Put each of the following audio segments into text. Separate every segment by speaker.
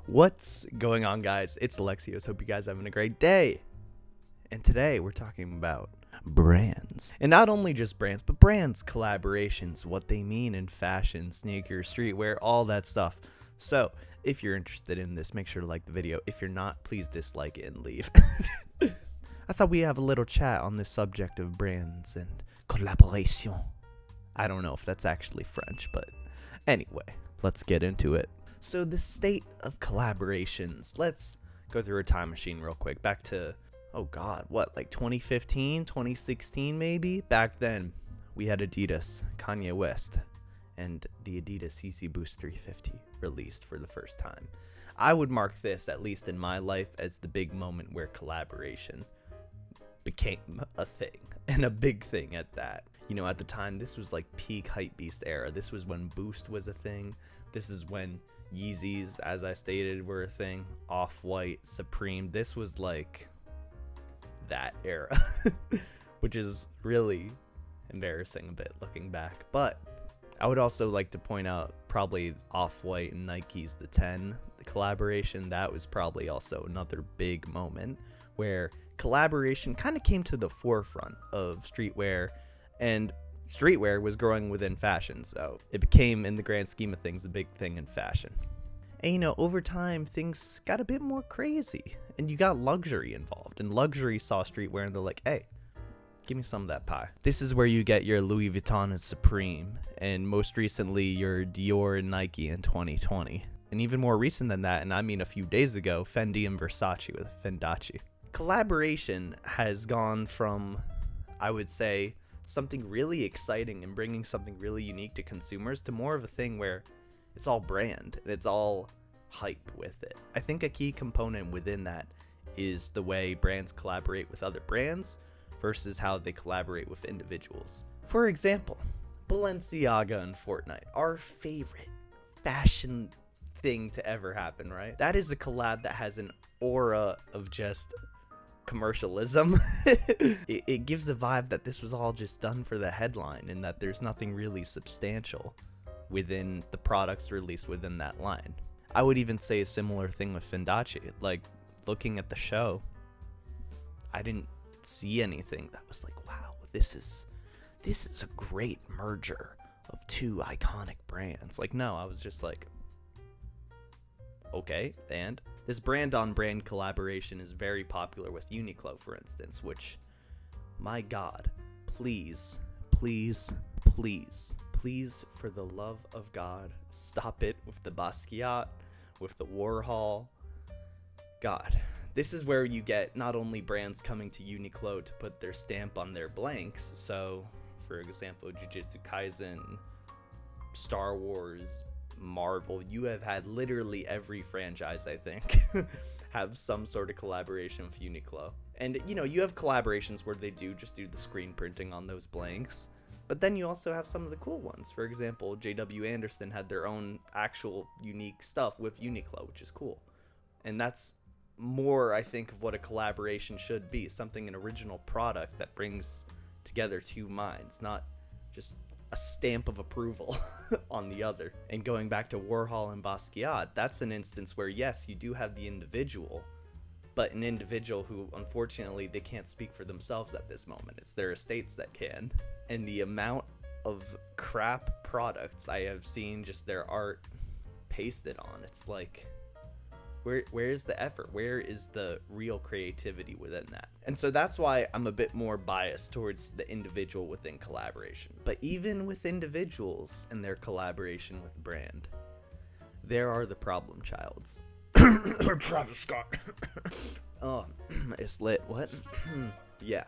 Speaker 1: What's going on, guys? It's Alexios. Hope you guys are having a great day. And today we're talking about brands. And not only just brands, but brands, collaborations, what they mean in fashion, sneakers, streetwear, all that stuff. So if you're interested in this, make sure to like the video. If you're not, please dislike it and leave. I thought we'd have a little chat on this subject of brands and collaboration. I don't know if that's actually French, but anyway, let's get into it. So the state of collaborations. Let's go through a time machine real quick. Back to, oh God, what, like 2015, 2016 maybe? Back then, we had Adidas, Kanye West, and the Adidas CC Boost 350 released for the first time. I would mark this, at least in my life, as the big moment where collaboration became a thing, and a big thing at that. You know, at the time, this was like peak hypebeast era. This was when Boost was a thing. This is when Yeezys, as I stated, were a thing. Off-White, Supreme. This was like that era, which is really embarrassing a bit looking back. But I would also like to point out probably Off-White and Nike's The 10, the collaboration. That was probably also another big moment where collaboration kind of came to the forefront of streetwear, and streetwear was growing within fashion, so it became, in the grand scheme of things, a big thing in fashion. And you know, over time, things got a bit more crazy, and you got luxury involved, and luxury saw streetwear, and they're like, hey, give me some of that pie. This is where you get your Louis Vuitton and Supreme, and most recently, your Dior and Nike in 2020. And even more recent than that, and I mean a few days ago, Fendi and Versace with Fendace. Collaboration has gone from, I would say, something really exciting and bringing something really unique to consumers to more of a thing where it's all brand and it's all hype with it. I think a key component within that is the way brands collaborate with other brands versus how they collaborate with individuals. For example, Balenciaga and Fortnite, our favorite fashion thing to ever happen, right? That is a collab that has an aura of just commercialism. It gives a vibe that this was all just done for the headline and that there's nothing really substantial within the products released within that line. I would even say a similar thing with Fendace. Like, looking at the show, I didn't see anything that was like, wow, this is a great merger of two iconic brands. Like, no, I was just like, okay, and this brand-on-brand collaboration is very popular with Uniqlo, for instance, which, my God, please, please, please, please, for the love of God, stop it with the Basquiat, with the Warhol. God, this is where you get not only brands coming to Uniqlo to put their stamp on their blanks, so, for example, Jujutsu Kaisen, Star Wars, Marvel, you have had literally every franchise, I think, have some sort of collaboration with Uniqlo. And, you know, you have collaborations where they do just do the screen printing on those blanks, but then you also have some of the cool ones. For example, JW Anderson had their own actual unique stuff with Uniqlo, which is cool. And that's more, I think, of what a collaboration should be, something, an original product that brings together two minds, not just a stamp of approval on the other. And going back to Warhol and Basquiat, that's an instance where, yes, you do have the individual, but an individual who, unfortunately, they can't speak for themselves at this moment. It's their estates that can. And the amount of crap products I have seen just their art pasted on, it's like, where is the effort? Where is the real creativity within that? And so that's why I'm a bit more biased towards the individual within collaboration. But even with individuals and their collaboration with brand, there are the problem childs. Travis Scott. Oh, it's lit. What?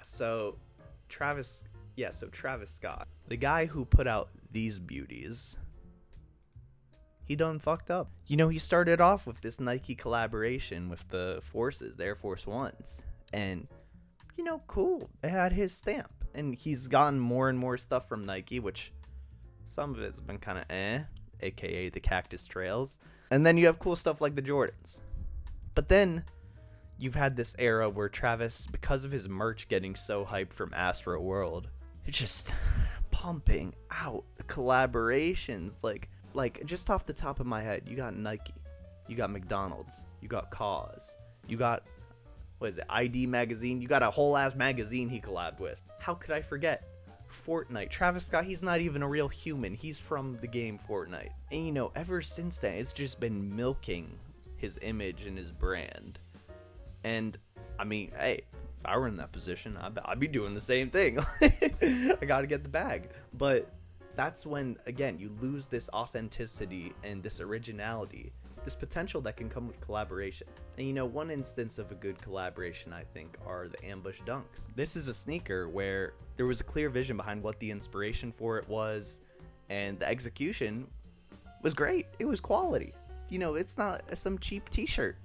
Speaker 1: So Travis Scott, the guy who put out these beauties, he done fucked up. You know, he started off with this Nike collaboration with the Forces, the Air Force Ones. And, you know, cool. It had his stamp. And he's gotten more and more stuff from Nike, which some of it's been kind of aka the Cactus Trails. And then you have cool stuff like the Jordans. But then you've had this era where Travis, because of his merch getting so hyped from Astro World, it's just pumping out collaborations like just off the top of my head, you got Nike, You got McDonald's. You got Cause. You got, what is it, ID Magazine? You got a whole ass magazine he collabed with. How could I forget? Fortnite. Travis Scott, he's not even a real human. He's from the game Fortnite. And you know, ever since then, it's just been milking his image and his brand. And I mean, hey, if I were in that position, I'd be doing the same thing. I gotta get the bag. But that's when, again, you lose this authenticity and this originality, this potential that can come with collaboration. And you know, one instance of a good collaboration, I think, are the Ambush Dunks. This is a sneaker where there was a clear vision behind what the inspiration for it was, and the execution was great. It was quality. You know, it's not some cheap t-shirt.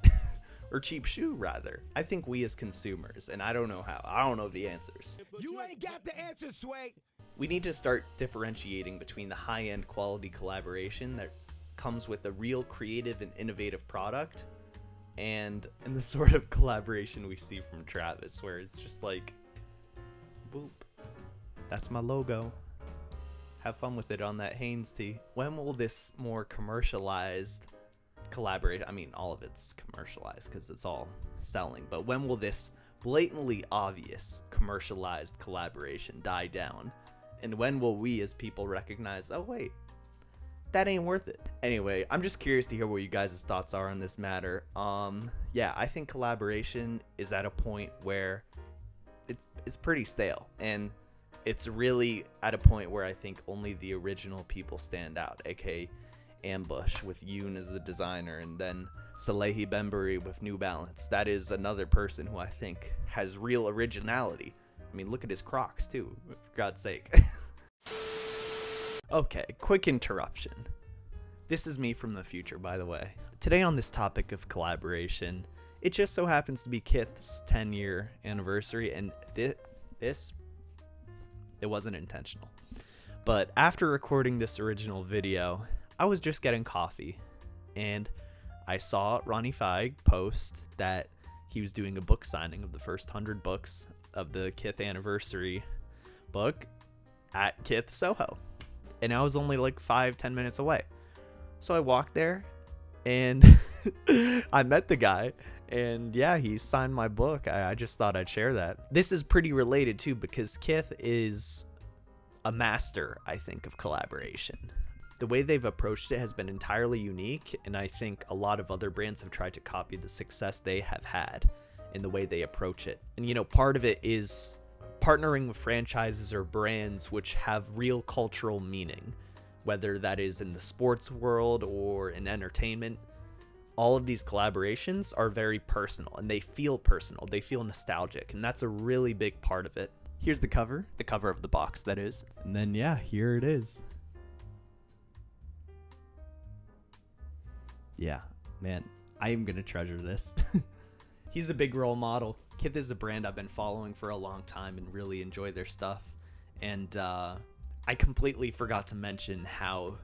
Speaker 1: Or cheap shoe, rather. I think we as consumers, and I don't know how, I don't know the answers.
Speaker 2: You ain't got the answers, Sway.
Speaker 1: We need to start differentiating between the high-end quality collaboration that comes with a real creative and innovative product and the sort of collaboration we see from Travis, where it's just like, boop, that's my logo. Have fun with it on that Hanes tee. When will this more commercialized collaborate, I mean, all of it's commercialized because it's all selling, but when will this blatantly obvious commercialized collaboration die down? And when will we as people recognize, oh wait, that ain't worth it? Anyway, I'm just curious to hear what you guys' thoughts are on this matter. Yeah, I think collaboration is at a point where it's pretty stale, and it's really at a point where I think only the original people stand out, aka Ambush with Yoon as the designer, and then Salehi Bembury with New Balance. That is another person who I think has real originality. I mean, look at his Crocs too, for God's sake. Okay, quick interruption. This is me from the future, by the way. Today on this topic of collaboration, it just so happens to be Kith's 10-year anniversary, and it wasn't intentional. But after recording this original video, I was just getting coffee, and I saw Ronnie Feig post that he was doing a book signing of the first 100 books of the Kith anniversary book at Kith Soho. And I was only like 5-10 minutes away. So I walked there, and I met the guy, and yeah, he signed my book. I just thought I'd share that. This is pretty related too, because Kith is a master, I think, of collaboration. The way they've approached it has been entirely unique, and I think a lot of other brands have tried to copy the success they have had in the way they approach it. And you know, part of it is partnering with franchises or brands which have real cultural meaning, whether that is in the sports world or in entertainment. All of these collaborations are very personal, and they feel personal, they feel nostalgic, and that's a really big part of it. Here's the cover of the box, that is. And then yeah, here it is. Yeah, man, I am gonna treasure this. He's a big role model. Kith is a brand I've been following for a long time and really enjoy their stuff. And I completely forgot to mention how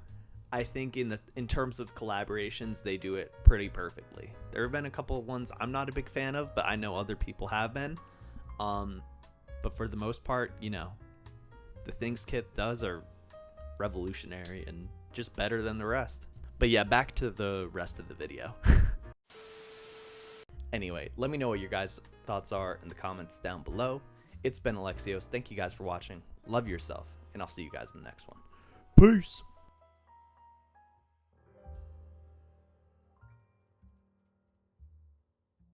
Speaker 1: I think in terms of collaborations, they do it pretty perfectly. There have been a couple of ones I'm not a big fan of, but I know other people have been. But for the most part, you know, the things Kith does are revolutionary and just better than the rest. But yeah, back to the rest of the video. Anyway, let me know what your guys' thoughts are in the comments down below. It's been Alexios. Thank you guys for watching. Love yourself, and I'll see you guys in the next one. Peace!